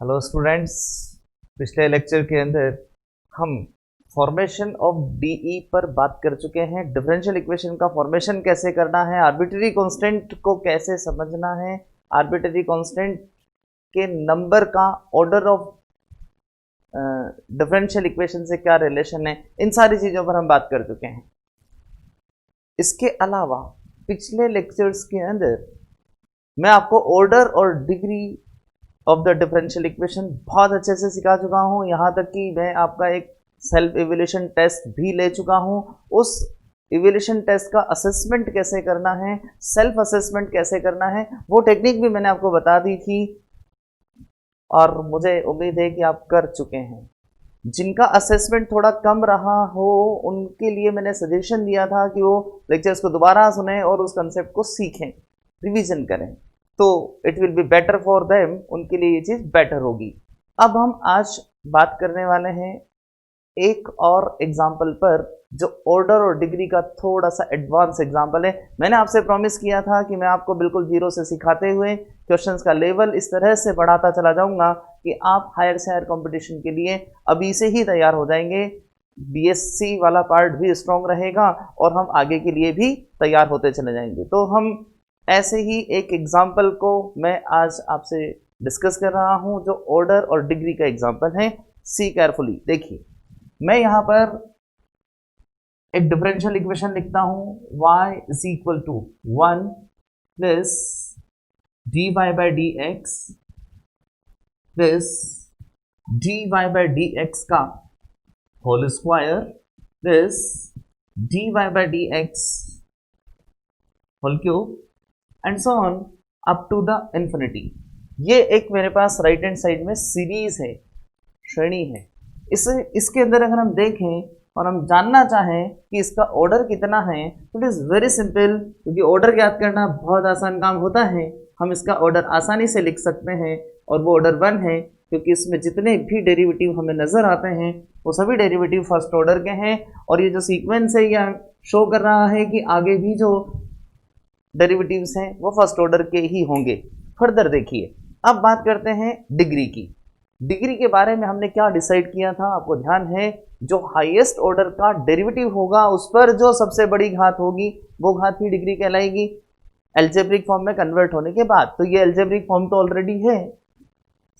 Hello students. पिछले lecture के अंदर हम फॉर्मेशन ऑफ डीई पर बात कर चुके हैं। डिफरेंशियल इक्वेशन का फॉर्मेशन कैसे करना है, आर्बिट्ररी कांस्टेंट को कैसे समझना है, आर्बिट्ररी कांस्टेंट के नंबर का ऑर्डर ऑफ डिफरेंशियल इक्वेशन से क्या रिलेशन है, इन सारी चीज़ों पर हम बात कर चुके हैं। इसके अलावा पिछले लेक्चर्स के अंदर मैं आपको ऑर्डर और degree of the differential equation बहुत अच्छे से सिखा चुका हूँ। यहाँ तक कि मैं आपका एक सेल्फ इवैल्यूएशन टेस्ट भी ले चुका हूँ। उस इवैल्यूएशन टेस्ट का असेसमेंट कैसे करना है, सेल्फ असेसमेंट कैसे करना है, वो टेक्निक भी मैंने आपको बता दी थी और मुझे उम्मीद है कि आप कर चुके हैं। जिनका असेसमेंट थोड़ा कम रहा हो उनके लिए मैंने सजेशन दिया था कि वो लेक्चर्स को दोबारा सुने और उस कंसेप्ट को सीखें, रिवीजन करें, तो it will be better for them, उनके लिए ये चीज़ बेटर होगी। अब हम आज बात करने वाले हैं एक और एग्जाम्पल पर जो ऑर्डर और डिग्री का थोड़ा सा एडवांस एग्जाम्पल है। मैंने आपसे प्रॉमिस किया था कि मैं आपको बिल्कुल जीरो से सिखाते हुए क्वेश्चंस का लेवल इस तरह से बढ़ाता चला जाऊंगा कि आप हायर से हायर कंपटीशन के लिए अभी से ही तैयार हो जाएंगे। बीएससी वाला पार्ट भी स्ट्रॉन्ग रहेगा और हम आगे के लिए भी तैयार होते चले जाएंगे। तो हम ऐसे ही एक एग्जाम्पल को मैं आज आपसे डिस्कस कर रहा हूं जो ऑर्डर और डिग्री का एग्जाम्पल है। सी केयरफुली, देखिए मैं यहां पर एक डिफरेंशियल इक्वेशन लिखता हूं y is equal to 1 plus dy by D X plus dy by D x का whole square plus dy by D X whole cube and so on up to the infinity. ये एक मेरे पास right hand side में series है, श्रेणी है। इसके अंदर अगर हम देखें और हम जानना चाहें कि इसका ऑर्डर कितना है तो इट इज़ वेरी सिंपल, क्योंकि ऑर्डर ज्ञात करना बहुत आसान काम होता है। हम इसका ऑर्डर आसानी से लिख सकते हैं और वो ऑर्डर 1 है, क्योंकि इसमें जितने भी डेरिवेटिव हमें नज़र आते हैं वो सभी डेरिवेटिव फर्स्ट ऑर्डर के हैं। और ये जो सीक्वेंस है यह शो कर रहा है कि आगे भी जो डेरिवेटिव्स हैं वो फर्स्ट ऑर्डर के ही होंगे। फर्दर देखिए, अब बात करते हैं डिग्री की। डिग्री के बारे में हमने क्या डिसाइड किया था, आपको ध्यान है? जो हाईएस्ट ऑर्डर का डेरिवेटिव होगा उस पर जो सबसे बड़ी घात होगी वो घात ही डिग्री कहलाएगी एल्जेब्रिक फॉर्म में कन्वर्ट होने के बाद। तो ये एल्जेब्रिक फॉर्म तो ऑलरेडी है,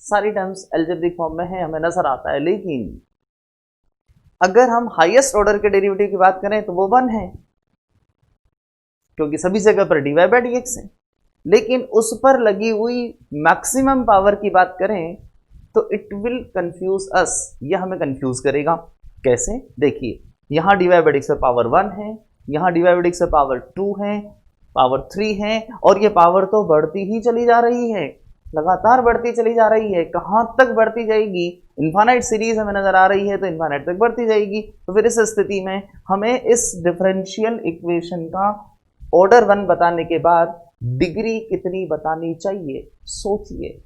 सारी टर्म्स एल्जेब्रिक फॉर्म में है, हमें नजर आता है। लेकिन अगर हम हाईएस्ट ऑर्डर के डेरिवेटिव की बात करें तो वो 1 है, क्योंकि सभी जगह पर dy बाई डी एक्स है। लेकिन उस पर लगी हुई मैक्सिमम पावर की बात करें तो इट विल कंफ्यूज अस, यह हमें कंफ्यूज करेगा। कैसे? देखिए, यहाँ dy बाई डी एक्स पर पावर 1 है, यहाँ dy बाई डी एक्स पर पावर 2 है, पावर 3 है, और ये पावर तो बढ़ती ही चली जा रही है, लगातार बढ़ती चली जा रही है। कहाँ तक बढ़ती जाएगी? इन्फानाइट सीरीज हमें नजर आ रही है तो इन्फानाइट तक बढ़ती जाएगी। तो फिर इस स्थिति में हमें इस डिफरेंशियल इक्वेशन का ऑर्डर 1 बताने के बाद डिग्री कितनी बतानी चाहिए? सोचिए,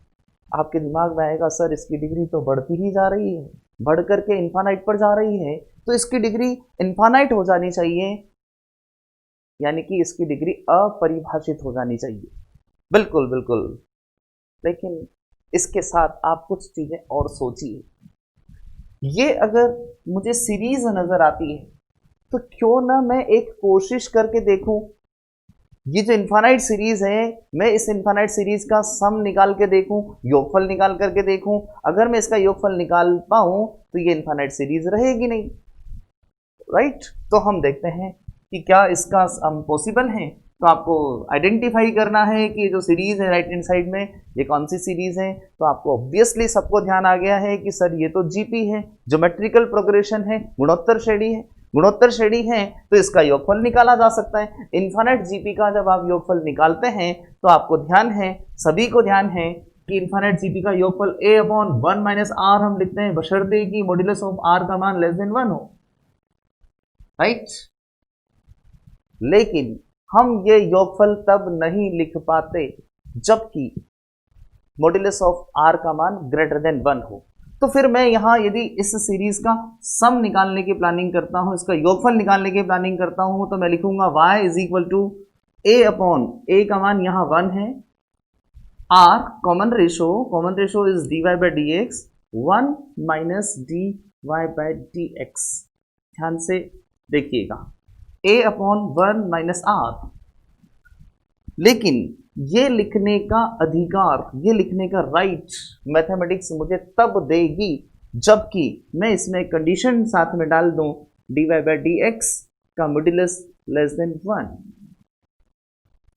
आपके दिमाग में आएगा सर इसकी डिग्री तो बढ़ती ही जा रही है, बढ़ करके इन्फानाइट पर जा रही है, तो इसकी डिग्री इन्फानाइट हो जानी चाहिए, यानी कि इसकी डिग्री अपरिभाषित हो जानी चाहिए। बिल्कुल बिल्कुल। लेकिन इसके साथ आप कुछ चीजें और सोचिए। ये अगर मुझे सीरीज नजर आती है तो क्यों ना मैं एक कोशिश करके देखूं, ये जो इन्फानाइट सीरीज है मैं इस इन्फानाइट सीरीज का सम निकाल के देखूं, योगफल निकाल करके देखूं। अगर मैं इसका योगफल निकाल पाऊं तो ये इन्फानाइट सीरीज रहेगी नहीं, राइट? तो हम देखते हैं कि क्या इसका सम पॉसिबल है। तो आपको आइडेंटिफाई करना है कि जो सीरीज है राइट हैंड साइड में ये कौन सी सीरीज है। तो आपको ऑब्वियसली सबको ध्यान आ गया है कि सर ये तो जीपी है, ज्योमेट्रिकल प्रोग्रेशन है, गुणोत्तर श्रेणी है। गुणोत्तर श्रेणी है तो इसका योगफल निकाला जा सकता है। इन्फानाइट जीपी का जब आप योगफल निकालते हैं तो आपको ध्यान है, सभी को ध्यान है कि इन्फानाइट जीपी का योगफल a अपॉन 1 माइनस आर हम लिखते हैं, बशर्ते कि मॉड्यूलस ऑफ आर का मान लेस देन 1 हो, राइट? लेकिन हम ये योगफल तब नहीं लिख पाते जबकि मॉड्यूलस ऑफ आर का मान ग्रेटर देन 1 हो। तो फिर मैं यहाँ यदि इस सीरीज का सम निकालने की प्लानिंग करता हूँ, इसका योगफल निकालने की प्लानिंग करता हूँ, तो मैं लिखूंगा y is equal to a upon a का मान यहाँ 1 है r common ratio is dy by D x, 1 minus dy by D x. ध्यान से देखिएगा, a अपॉन 1 माइनस आर। लेकिन ये लिखने का अधिकार, ये लिखने का राइट मैथमेटिक्स मुझे तब देगी जबकि मैं इसमें कंडीशन साथ में डाल दूं dy बाई डी एक्स का मॉड्यूलस लेस देन 1।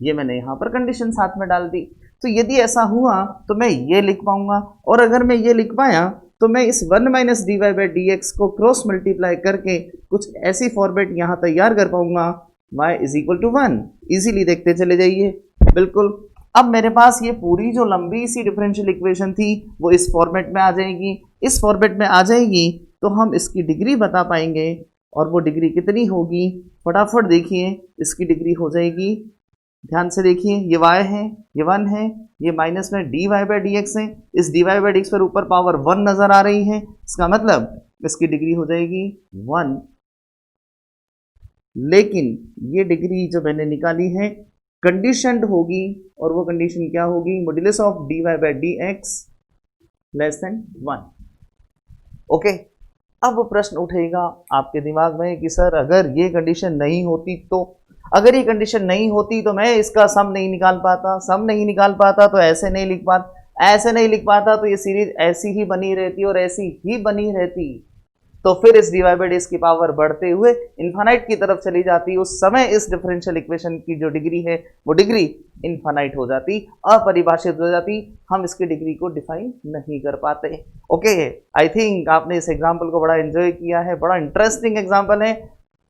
ये मैंने यहां पर कंडीशन साथ में डाल दी। तो यदि ऐसा हुआ तो मैं ये लिख पाऊंगा, और अगर मैं ये लिख पाया तो मैं इस 1 minus d y by D x को क्रॉस मल्टीप्लाई करके कुछ ऐसी फॉर्मेट यहां तैयार कर पाऊंगा, y is equal to 1। Easily देखते चले जाइए, बिल्कुल। अब मेरे पास ये पूरी जो लंबी सी डिफरेंशियल इक्वेशन थी वो इस फॉर्मेट में आ जाएगी। इस फॉर्मेट में आ जाएगी तो हम इसकी डिग्री बता पाएंगे, और वो डिग्री कितनी होगी फटाफट देखिए। इसकी डिग्री हो जाएगी, ध्यान से देखिए, ये y है, ये 1 है, ये माइनस में dy बाई डी एक्स है। इस dy बाई डी एक्स पर ऊपर पावर 1 नजर आ रही है, इसका मतलब इसकी डिग्री हो जाएगी 1। लेकिन ये डिग्री जो मैंने निकाली है कंडीशनड होगी, और वो कंडीशन क्या होगी, modulus of dy by D x less than 1। Okay, अब वो प्रश्न उठेगा आपके दिमाग में कि सर अगर ये कंडीशन नहीं होती तो, अगर ये कंडीशन नहीं होती तो मैं इसका सम नहीं निकाल पाता, सम नहीं निकाल पाता तो ऐसे नहीं लिख पाता, ऐसे नहीं लिख पाता तो ये सीरीज ऐसी ही बनी रहती और ऐसी ही बनी रहती। तो फिर इस dy बाई डी एक्स की पावर बढ़ते हुए इन्फानाइट की तरफ चली जाती। उस समय इस डिफरेंशियल इक्वेशन की जो डिग्री है वो डिग्री इन्फानाइट हो जाती, अपरिभाषित हो जाती, हम इसकी डिग्री को डिफाइन नहीं कर पाते। ओके, आई थिंक आपने इस एग्जाम्पल को बड़ा एंजॉय किया है, बड़ा इंटरेस्टिंग एग्जाम्पल है,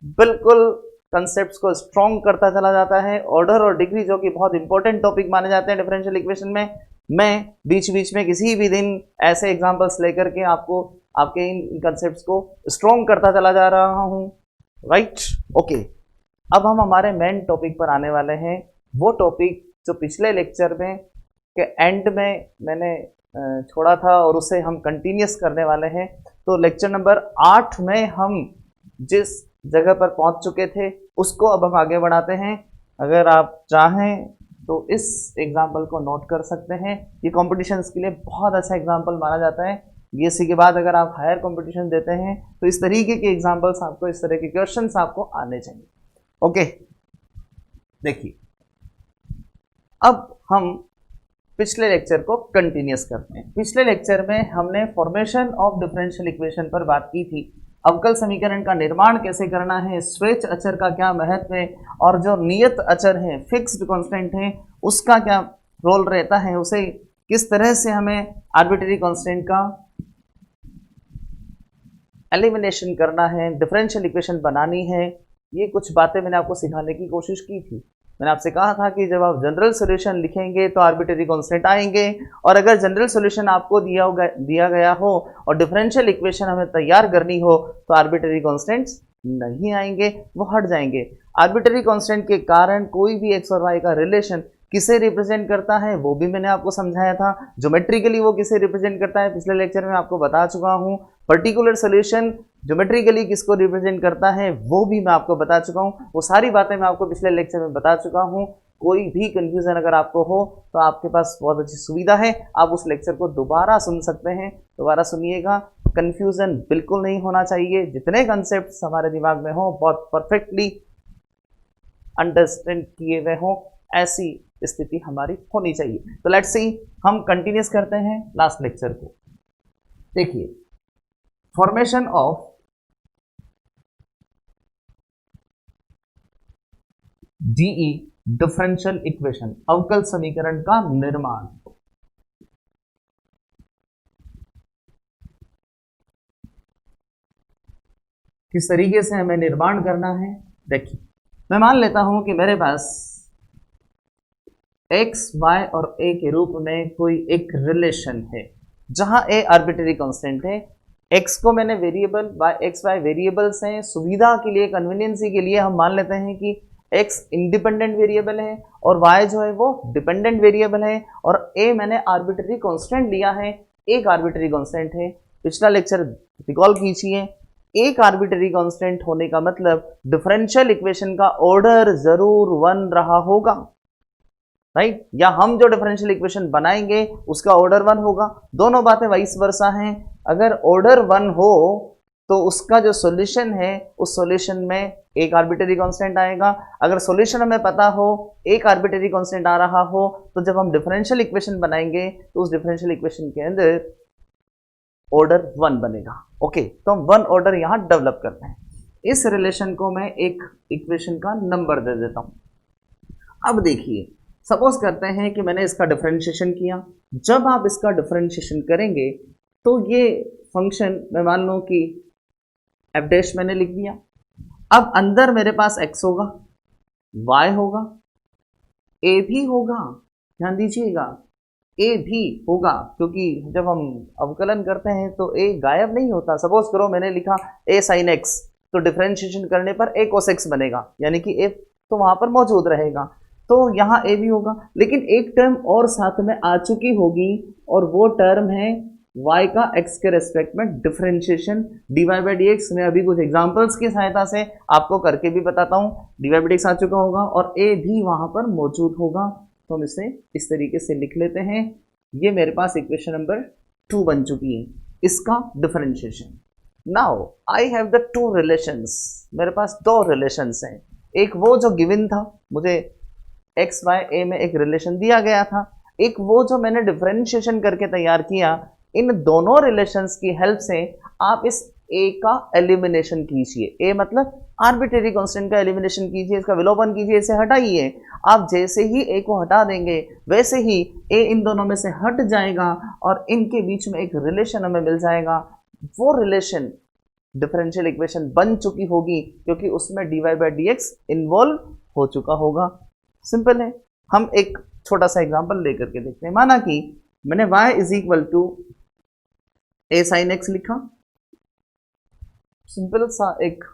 बिल्कुल कंसेप्ट्स को स्ट्रॉन्ग करता चला जाता है। ऑर्डर और डिग्री जो कि बहुत इंपॉर्टेंट टॉपिक माने जाते हैं डिफरेंशियल इक्वेशन में, मैं बीच बीच में किसी भी दिन ऐसे एग्जाम्पल्स लेकर के आपको आपके इन कंसेप्ट्स को स्ट्रॉन्ग करता चला जा रहा हूँ, राइट। ओके, अब हम हमारे मेन टॉपिक पर आने वाले हैं, वो टॉपिक जो पिछले लेक्चर में के एंड में मैंने छोड़ा था और उसे हम कंटिन्यूस करने वाले हैं। तो लेक्चर नंबर 8 में हम जिस जगह पर पहुंच चुके थे उसको अब हम आगे बढ़ाते हैं। अगर आप चाहें तो इस एग्जाम्पल को नोट कर सकते हैं, ये कॉम्पिटिशन के लिए बहुत अच्छा एग्जाम्पल माना जाता है। बीएससी के बाद अगर आप हायर कंपटीशन देते हैं तो इस तरीके के एग्जाम्पल्स आपको, इस तरह के क्वेश्चंस आपको आने चाहिए। ओके, देखिए अब हम पिछले लेक्चर को कंटिन्यूस करते हैं। पिछले लेक्चर में हमने फॉर्मेशन ऑफ डिफरेंशियल इक्वेशन पर बात की थी, अवकल समीकरण का निर्माण कैसे करना है, स्वेच्छ अचर का क्या महत्व है, और जो नियत अचर है, फिक्स्ड कांस्टेंट है, उसका क्या रोल रहता है, उसे किस तरह से हमें आर्बिट्रेरी कांस्टेंट का एलिमिनेशन करना है, डिफरेंशियल इक्वेशन बनानी है। ये कुछ बातें मैंने आपको सिखाने की कोशिश की थी। मैंने आपसे कहा था कि जब आप जनरल सॉल्यूशन लिखेंगे तो आर्बिट्रेरी कांस्टेंट आएंगे, और अगर जनरल सॉल्यूशन आपको दिया गया हो और डिफरेंशियल इक्वेशन हमें तैयार करनी हो तो आर्बिट्रेरी कांस्टेंट्स नहीं आएंगे, वो हट जाएंगे। आर्बिट्रेरी कांस्टेंट के कारण कोई भी एक्स और वाई का रिलेशन किसे रिप्रेजेंट करता है वो भी मैंने आपको समझाया था। ज्योमेट्रिकली वो किसे रिप्रेजेंट करता है पिछले लेक्चर में आपको बता चुका हूँ। पर्टिकुलर सॉल्यूशन ज्योमेट्रिकली किसको रिप्रेजेंट करता है वो भी मैं आपको बता चुका हूँ। वो सारी बातें मैं आपको पिछले लेक्चर में बता चुका हूँ। कोई भी कंफ्यूजन अगर आपको हो तो आपके पास बहुत अच्छी सुविधा है, आप उस लेक्चर को दोबारा सुन सकते हैं। दोबारा सुनिएगा, कंफ्यूजन बिल्कुल नहीं होना चाहिए। जितने कंसेप्ट हमारे दिमाग में हो बहुत परफेक्टली अंडरस्टैंड किए हुए हों, ऐसी स्थिति हमारी होनी चाहिए। तो लेट्स सी, हम कंटिन्यूस करते हैं लास्ट लेक्चर को। देखिए, formation of DE differential equation, अवकल समीकरण का निर्माण। किस तरीके से हमें निर्माण करना है, देखिए मैं मान लेता हूं कि मेरे पास एक्स, वाई और ए के रूप में कोई एक रिलेशन है जहां ए आर्बिट्रेरी कांस्टेंट है। एक्स को मैंने वेरिएबल, एक्स वाई वेरिएबल्स हैं, सुविधा के लिए, कन्वीनियंसी के लिए हम मान लेते हैं कि एक्स इंडिपेंडेंट वेरिएबल है और वाई जो है वो डिपेंडेंट वेरिएबल है, और ए मैंने आर्बिट्रेरी कांस्टेंट लिया है, एक आर्बिट्रेरी कांस्टेंट है। पिछला लेक्चर रिकॉल कीजिए, एक आर्बिट्रेरी कांस्टेंट होने का मतलब डिफरेंशियल इक्वेशन का ऑर्डर जरूर 1 रहा होगा। राइट, या हम जो डिफरेंशियल इक्वेशन बनाएंगे उसका ऑर्डर 1 होगा। दोनों बातें वाइस वर्सा हैं। अगर ऑर्डर 1 हो तो उसका जो सॉल्यूशन है उस सॉल्यूशन में एक आर्बिट्रेरी कांस्टेंट आएगा। अगर सॉल्यूशन हमें पता हो एक आर्बिट्रेरी कांस्टेंट आ रहा हो तो जब हम डिफरेंशियल इक्वेशन बनाएंगे तो उस डिफरेंशियल इक्वेशन के अंदर ऑर्डर 1 बनेगा। ओके, तो हम 1 ऑर्डर यहां डेवलप करते हैं। इस रिलेशन को मैं एक इक्वेशन का नंबर दे देता हूं। अब देखिए, सपोज करते हैं कि मैंने इसका डिफरेंशिएशन किया। जब आप इसका डिफरेंशिएशन करेंगे तो ये फंक्शन मैं मान लो कि एफ डैश मैंने लिख दिया। अब अंदर मेरे पास x होगा, y होगा, a भी होगा। ध्यान दीजिएगा, a भी होगा, क्योंकि जब हम अवकलन करते हैं तो a गायब नहीं होता। सपोज करो मैंने लिखा a sin x, तो डिफरेंशिएशन करने पर a cos x बनेगा, यानी कि a तो वहां पर मौजूद रहेगा। तो यहाँ a भी होगा, लेकिन एक टर्म और साथ में आ चुकी होगी और वो टर्म है y का x के रेस्पेक्ट में differentiation dy by D x. मैं अभी कुछ एग्जांपल्स की सहायता से आपको करके भी बताता हूँ। dy बाई डी एक्स आ चुका होगा और a भी वहां पर मौजूद होगा। तो हम इसे इस तरीके से लिख लेते हैं। ये मेरे पास इक्वेशन नंबर 2 बन चुकी है, इसका differentiation. Now I have the 2 relations. मेरे पास 2 रिलेशंस हैं। एक वो जो गिवन था, मुझे x y a में एक रिलेशन दिया गया था। एक वो जो मैंने डिफरेंशिएशन करके तैयार किया। इन दोनों रिलेशंस की हेल्प से आप इस a का एलिमिनेशन कीजिए। a मतलब आर्बिट्रेरी कांस्टेंट का एलिमिनेशन कीजिए, इसका विलोपन कीजिए, इसे हटाइए। आप जैसे ही a को हटा देंगे वैसे ही a इन दोनों में से हट जाएगा और इनके बीच में एक रिलेशन हमें मिल जाएगा। वो रिलेशन डिफरेंशियल इक्वेशन बन चुकी होगी क्योंकि उसमें dy by D x involve हो चुका होगा। सिंपल है। हम एक छोटा सा एग्जांपल लेकर के देखते हैं। माना कि मैंने y is equal to a sin x लिखा। सिंपल सा एक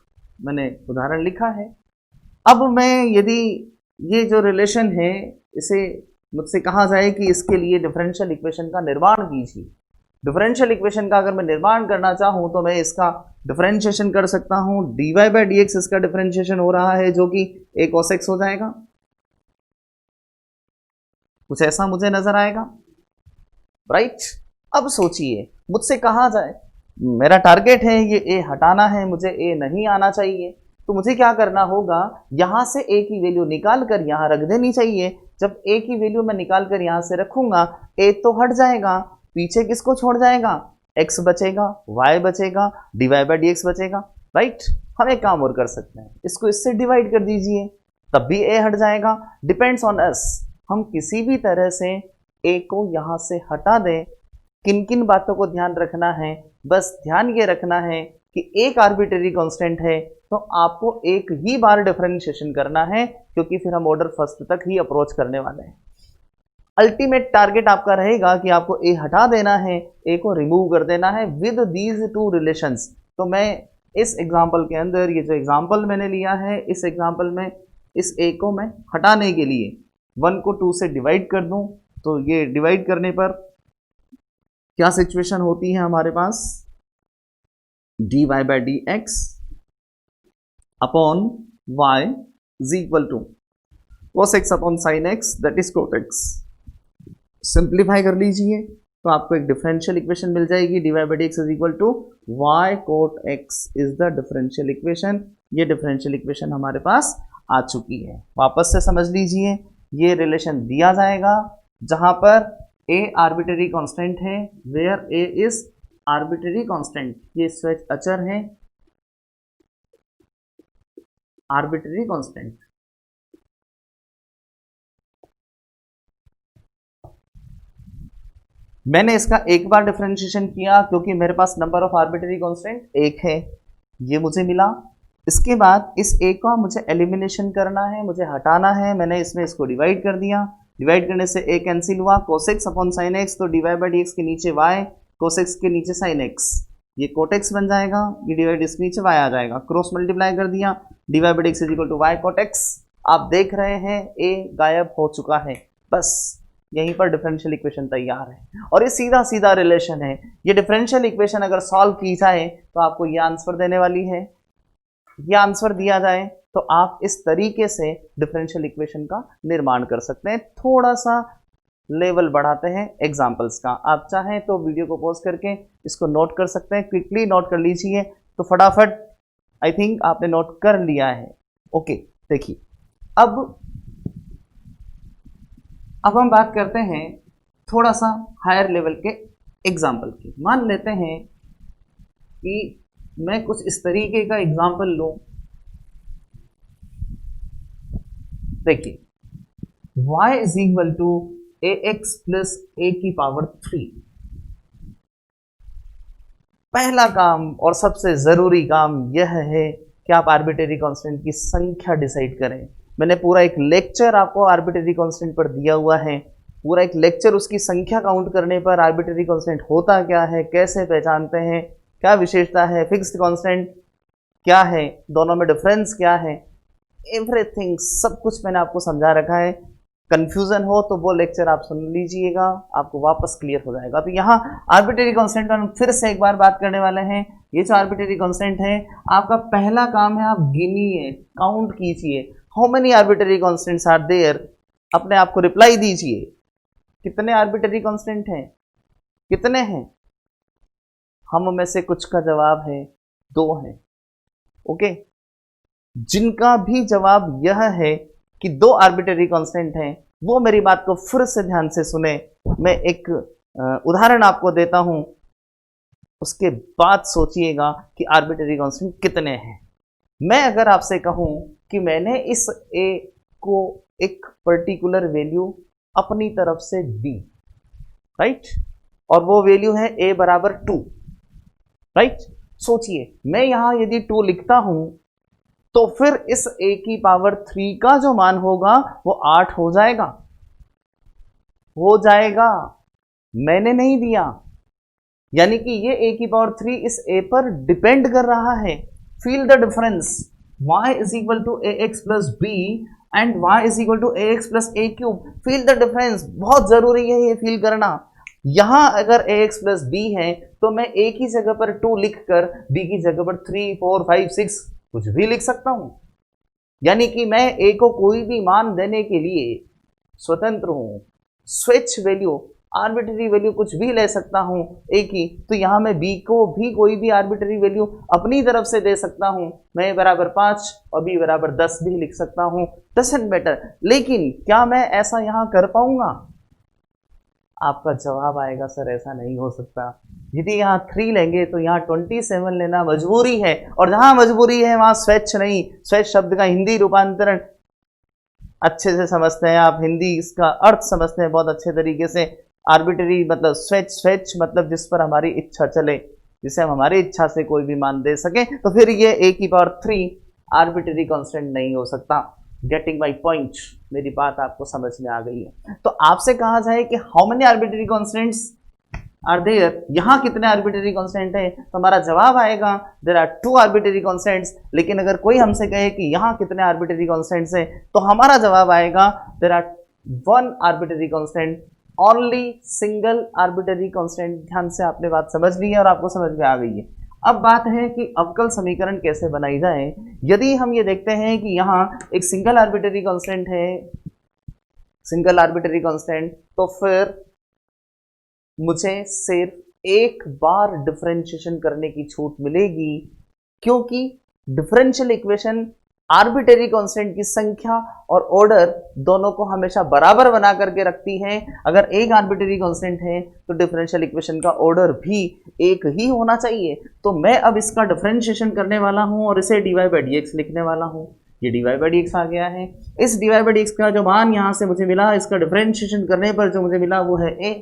मैंने उदाहरण लिखा है। अब मैं यदि ये जो रिलेशन है इसे मुझसे कहा जाए कि इसके लिए डिफरेंशियल इक्वेशन का निर्माण कीजिए। डिफरेंशियल इक्वेशन का अगर मैं निर्माण करना चाहूं तो मैं इसका डिफरेंशिएशन कर सकता हूं। dy बाई डी एक्स इसका डिफरेंशिएशन हो रहा है जो कि a cos x हो जाएगा। कुछ ऐसा मुझे नजर आएगा, राइट। अब सोचिए, मुझसे कहा जाए मेरा टारगेट है ये a हटाना है, मुझे a नहीं आना चाहिए, तो मुझे क्या करना होगा, यहां से a की वैल्यू निकाल कर यहां रख देनी चाहिए। जब a की वैल्यू मैं निकाल कर यहां से रखूंगा, a तो हट जाएगा, पीछे किसको छोड़ जाएगा, x बचेगा, y बचेगा, dy बाई डी एक्स बचेगा, राइट। हम एक काम और कर सकते हैं, इसको इससे डिवाइड कर दीजिए, तब भी a हट जाएगा। डिपेंड्स ऑन अस, हम किसी भी तरह से a को यहां से हटा दें। किन किन बातों को ध्यान रखना है, बस ध्यान ये रखना है कि एक आर्बिट्रेरी कांस्टेंट है तो आपको एक ही बार डिफरेंशिएशन करना है, क्योंकि फिर हम ऑर्डर फर्स्ट तक ही अप्रोच करने वाले हैं। अल्टीमेट टारगेट आपका रहेगा कि आपको ए हटा देना है, ए को रिमूव कर देना है विद दीज 2 रिलेशंस। तो मैं इस एग्जांपल के अंदर, ये जो एग्जांपल मैंने लिया है, इस एग्जांपल में इस ए को मैं हटाने के लिए 1 को 2 से डिवाइड कर दूं, तो ये डिवाइड करने पर क्या सिचुएशन होती है हमारे पास, dy by D x upon y is equal to cos x upon sin x that is cot x। Simplify कर लीजिए तो आपको एक डिफरेंशियल इक्वेशन मिल जाएगी, dy by D x is equal to y cot x is the differential equation. ये differential equation हमारे पास आ चुकी है। वापस से समझ लीजिए, ये रिलेशन दिया जाएगा जहां पर a आर्बिट्रेरी कांस्टेंट है, where a is arbitrary constant, ये स्वेच अचर है, आर्बिट्रेरी कांस्टेंट। मैंने इसका एक बार डिफरेंशिएशन किया क्योंकि मेरे पास नंबर ऑफ आर्बिट्रेरी कांस्टेंट 1 है, ये मुझे मिला। इसके बाद इस a का मुझे एलिमिनेशन करना है, मुझे हटाना है। मैंने इसमें इसको डिवाइड कर दिया, डिवाइड करने से a कैंसिल हुआ, cos x upon sin x, तो dy बाई डी एक्स के नीचे y, cos x के नीचे sin x, ये cot x बन जाएगा, ये डिवाइड इसके नीचे y आ जाएगा, क्रॉस मल्टीप्लाई कर दिया, dy by D x is equal to y cot x। आप देख रहे हैं a गायब हो चुका है, बस यहीं पर डिफरेंशियल इक्वेशन तैयार है। और ये सीधा सीधा रिलेशन है। ये डिफरेंशियल इक्वेशन अगर सॉल्व की जाए तो आपको ये आंसर देने वाली है। ये आंसर दिया जाए तो आप इस तरीके से डिफरेंशियल इक्वेशन का निर्माण कर सकते हैं। थोड़ा सा लेवल बढ़ाते हैं एग्जाम्पल्स का। आप चाहें तो वीडियो को पॉज करके इसको नोट कर सकते हैं, क्विकली नोट कर लीजिए। तो फटाफट आई थिंक आपने नोट कर लिया है। ओके, देखिए अब हम बात करते हैं थोड़ा सा हायर लेवल के एग्जाम्पल की। मान लेते हैं कि मैं कुछ इस तरीके का एग्जाम्पल लूं। देखिए y is equal to A x plus A की पावर 3। पहला काम और सबसे जरूरी काम यह है कि आप आर्बिट्रेरी कांस्टेंट की संख्या डिसाइड करें। मैंने पूरा एक लेक्चर आपको आर्बिट्रेरी कांस्टेंट पर दिया हुआ है, पूरा एक लेक्चर उसकी संख्या काउंट करने पर, आर्बिट्रेरी कांस्टेंट होता क्या है, कैसे पहचानते हैं, क्या विशेषता है, फिक्स्ड कांस्टेंट क्या है, दोनों में डिफरेंस क्या है, एवरीथिंग सब कुछ मैंने आपको समझा रखा है। कंफ्यूजन हो तो वो लेक्चर आप सुन लीजिएगा, आपको वापस क्लियर हो जाएगा। तो यहाँ आर्बिट्रेरी कांस्टेंट पर फिर से एक बार बात करने वाले हैं। ये जो आर्बिट्रेरी कांस्टेंट है, आपका पहला काम है आप गिनिए, काउंट कीजिए, how many arbitrary constants are there. अपने आप को रिप्लाई दीजिए, कितने आर्बिट्रेरी कांस्टेंट हैं, कितने हैं। हम में से कुछ का जवाब है 2 है। ओके, जिनका भी जवाब यह है कि 2 आर्बिट्रेरी कांस्टेंट हैं, वो मेरी बात को फिर से ध्यान से सुने। मैं एक उदाहरण आपको देता हूं, उसके बाद सोचिएगा कि आर्बिट्रेरी कांस्टेंट कितने हैं। मैं अगर आपसे कहूं कि मैंने इस a को एक पर्टिकुलर वैल्यू अपनी तरफ से दी, राइट, और वो वैल्यू है a बराबर 2, राइट। सोचिए मैं यहां यदि 2 लिखता हूं तो फिर इस a की पावर 3 का जो मान होगा वो 8 हो जाएगा, मैंने नहीं दिया। यानी कि ये a की पावर 3 इस a पर डिपेंड कर रहा है। Feel the difference, y is equal to A x plus b and y is equal to A x plus a cube. Feel the difference, बहुत जरूरी है ये फील करना। यहां अगर ए एक्स प्लस बी है तो मैं a की जगह पर 2 लिखकर b की जगह पर 3, 4, 5, 6 कुछ भी लिख सकता हूं। यानी कि मैं a को कोई भी मान देने के लिए स्वतंत्र हूं, स्वेच्छ वैल्यू, आर्बिट्ररी वैल्यू कुछ भी ले सकता हूं a की। तो यहां मैं b को भी कोई भी आर्बिट्ररी वैल्यू अपनी तरफ से दे सकता हूं। मैं a बराबर 5 और b बराबर 10 भी लिख सकता हूं, डजंट मैटर। लेकिन क्या मैं ऐसा यहां कर पाऊंगा? आपका जवाब आएगा सर ऐसा नहीं हो सकता। यदि यहाँ 3 लेंगे तो यहाँ 27 लेना मजबूरी है, और जहां मजबूरी है वहां स्वेच्छ नहीं। स्वेच्छ शब्द का हिंदी रूपांतरण अच्छे से समझते हैं आप, हिंदी इसका अर्थ समझते हैं बहुत अच्छे तरीके से। आर्बिट्ररी मतलब स्वेच्छ, स्वेच्छ मतलब जिस पर हमारी इच्छा चले, जिसे हम हमारी इच्छा से कोई भी मान दे सके। तो फिर ये a की पावर 3 आर्बिट्ररी कांस्टेंट नहीं हो सकता। गेटिंग माई पॉइंट, मेरी बात आपको समझ में आ गई है। तो आपसे कहा जाए कि how many arbitrary constants are there, यहां कितने आर्बिट्ररी कांस्टेंट है, तो हमारा जवाब आएगा देयर आर 2 आर्बिट्ररी कांस्टेंट्स। लेकिन अगर कोई हमसे कहे कि यहां कितने आर्बिट्ररी कांस्टेंट्स है, तो हमारा जवाब आएगा there are 1 arbitrary constant, only single arbitrary constant. ध्यान से आपने बात समझ ली है और आपको समझ में आ गई है। अब बात है कि अवकल समीकरण कैसे बनाई जाए। यदि हम ये देखते हैं कि यहाँ एक सिंगल आर्बिट्ररी कांस्टेंट है, सिंगल आर्बिट्ररी कांस्टेंट, तो फिर मुझे सिर्फ एक बार डिफरेंशिएशन करने की छूट मिलेगी, क्योंकि डिफरेंशियल इक्वेशन आर्बिट्ररी कांस्टेंट की संख्या और ऑर्डर दोनों को हमेशा बराबर बना करके रखती है। अगर एक आर्बिट्ररी कांस्टेंट है तो डिफरेंशियल इक्वेशन का ऑर्डर भी एक ही होना चाहिए। तो मैं अब इसका डिफरेंशिएशन करने वाला हूं और इसे dy बाई डी एक्स लिखने वाला हूं। ये dy बाई डी एक्स आ गया है। इस dy बाई डी एक्स का जो मान यहां से मुझे मिला, इसका डिफरेंशिएशन करने पर जो मुझे मिला वो है a।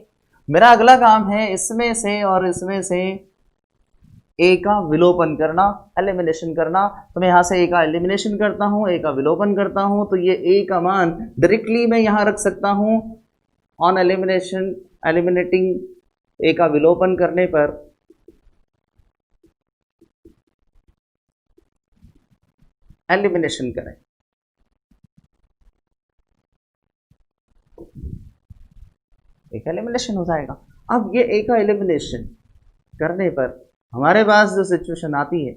मेरा अगला काम है इसमें से और इसमें से a का विलोपन करना, एलिमिनेशन करना। तो मैं यहां से a का एलिमिनेशन करता हूं, a का विलोपन करता हूं, तो ये a का मान डायरेक्टली मैं यहां रख सकता हूं। ऑन एलिमिनेशन, एलिमिनेटिंग a का विलोपन करने पर एलिमिनेशन करें, एक एलिमिनेशन हो जाएगा। अब ये a का एलिमिनेशन करने पर हमारे पास जो सिचुएशन आती है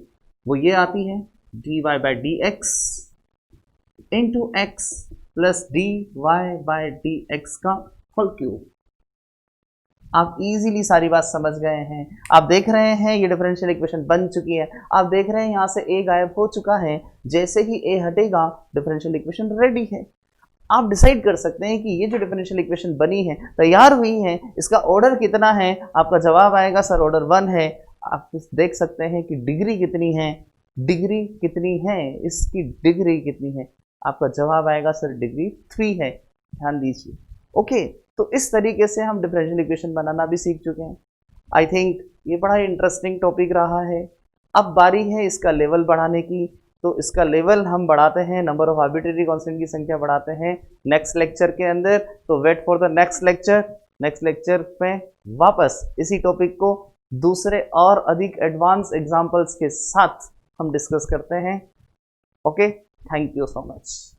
वो ये आती है dy by D x into x plus d y by d x का होल क्यूब। आप इजीली सारी बात समझ गए हैं। आप देख रहे हैं ये डिफरेंशियल इक्वेशन बन चुकी है। आप देख रहे हैं यहाँ से ए गायब हो चुका है, जैसे ही ए हटेगा डिफरेंशियल इक्वेशन रेडी है। आप डिसाइड कर सकते हैं कि ये जो डिफरेंशियल इक्वेशन बनी है, तैयार हुई है, इसका ऑर्डर कितना है। आपका जवाब आएगा सर ऑर्डर 1 है। आप देख सकते हैं कि डिग्री कितनी है, डिग्री कितनी है, इसकी डिग्री कितनी है। आपका जवाब आएगा सर डिग्री 3 है। ध्यान दीजिए। ओके, तो इस तरीके से हम डिफरेंशियल इक्वेशन बनाना भी सीख चुके हैं। आई थिंक ये बड़ा इंटरेस्टिंग टॉपिक रहा है। अब बारी है इसका लेवल बढ़ाने की। तो इसका लेवल हम बढ़ाते हैं, नंबर ऑफ आर्बिट्रेरी कांस्टेंट की संख्या बढ़ाते हैं नेक्स्ट लेक्चर के अंदर। तो wait for the next lecture. Next lecture में वापस इसी टॉपिक को दूसरे और अधिक एडवांस एग्जाम्पल्स के साथ हम डिस्कस करते हैं। Okay, thank you so much.